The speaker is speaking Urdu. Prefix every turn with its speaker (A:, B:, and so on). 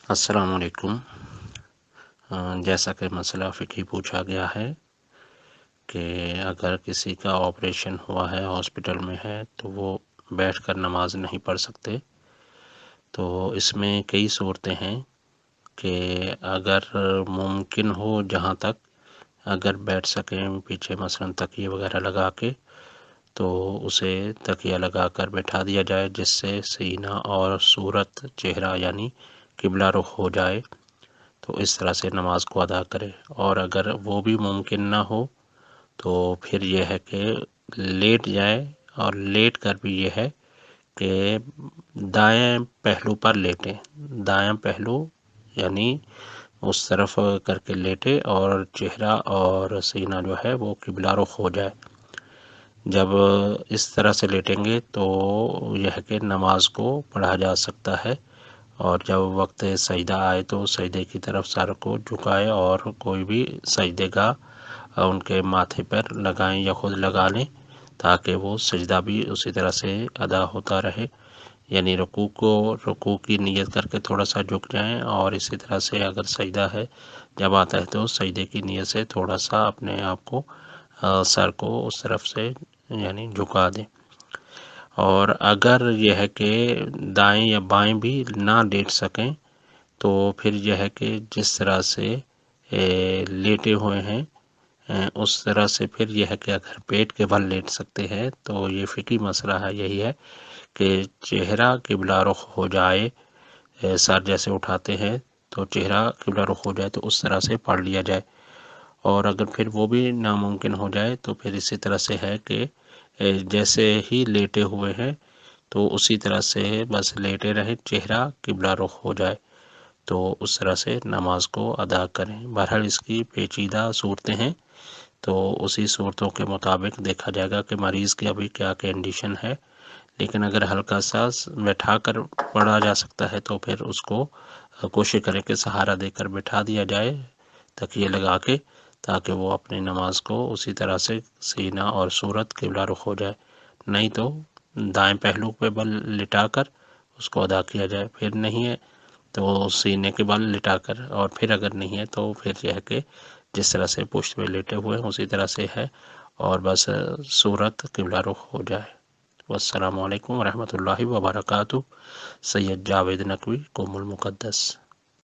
A: السلام علیکم۔ جیسا کہ مسئلہ فقہی پوچھا گیا ہے کہ اگر کسی کا آپریشن ہوا ہے ہاسپٹل میں ہے تو وہ بیٹھ کر نماز نہیں پڑھ سکتے، تو اس میں کئی صورتیں ہیں کہ اگر ممکن ہو جہاں تک اگر بیٹھ سکیں پیچھے مثلا تکیے وغیرہ لگا کے، تو اسے تکیہ لگا کر بٹھا دیا جائے جس سے سینہ اور صورت چہرہ یعنی قبلہ رخ ہو جائے، تو اس طرح سے نماز کو ادا کرے۔ اور اگر وہ بھی ممکن نہ ہو تو پھر یہ ہے کہ لیٹ جائے، اور لیٹ کر بھی یہ ہے کہ دائیں پہلو پر لیٹیں، دائیں پہلو یعنی اس طرف کر کے لیٹے اور چہرہ اور سینہ جو ہے وہ قبلہ رخ ہو جائے۔ جب اس طرح سے لیٹیں گے تو یہ ہے کہ نماز کو پڑھا جا سکتا ہے، اور جب وقت سجدہ آئے تو سجدے کی طرف سر کو جھکائے اور کوئی بھی سجدے کا ان کے ماتھے پر لگائیں یا خود لگا لیں تاکہ وہ سجدہ بھی اسی طرح سے ادا ہوتا رہے، یعنی رکوع کی نیت کر کے تھوڑا سا جھک جائیں، اور اسی طرح سے اگر سجدہ ہے جب آتا ہے تو سجدے کی نیت سے تھوڑا سا اپنے آپ کو سر کو اس طرف سے یعنی جھکا دیں۔ اور اگر یہ ہے کہ دائیں یا بائیں بھی نہ لیٹ سکیں تو پھر یہ ہے کہ جس طرح سے لیٹے ہوئے ہیں اس طرح سے پھر یہ ہے کہ اگر پیٹ کے بل لیٹ سکتے ہیں تو یہ فقہی مسئلہ ہے، یہی ہے کہ چہرہ قبلہ رخ ہو جائے، سر جیسے اٹھاتے ہیں تو چہرہ قبلہ رخ ہو جائے تو اس طرح سے پڑھ لیا جائے۔ اور اگر پھر وہ بھی ناممکن ہو جائے تو پھر اسی طرح سے ہے کہ جیسے ہی لیٹے ہوئے ہیں تو اسی طرح سے بس لیٹے رہیں، چہرہ قبلہ رخ ہو جائے تو اس طرح سے نماز کو ادا کریں۔ بہرحال اس کی پیچیدہ صورتیں ہیں، تو اسی صورتوں کے مطابق دیکھا جائے گا کہ مریض کی ابھی کیا کنڈیشن ہے، لیکن اگر ہلکا سا بیٹھا کر پڑھا جا سکتا ہے تو پھر اس کو کوشش کریں کہ سہارا دے کر بٹھا دیا جائے تکیے لگا کے، تاکہ وہ اپنی نماز کو اسی طرح سے سینہ اور صورت قبلہ رخ ہو جائے، نہیں تو دائیں پہلو پہ بل لٹا کر اس کو ادا کیا جائے، پھر نہیں ہے تو سینے کے بل لٹا کر، اور پھر اگر نہیں ہے تو پھر یہ ہے کہ جس طرح سے پشت پہ لیٹے ہوئے ہیں اسی طرح سے ہے، اور بس صورت قبلہ رخ ہو جائے۔ والسلام علیکم ورحمۃ اللہ وبرکاتہ۔ سید جاوید نقوی، قوم المقدس۔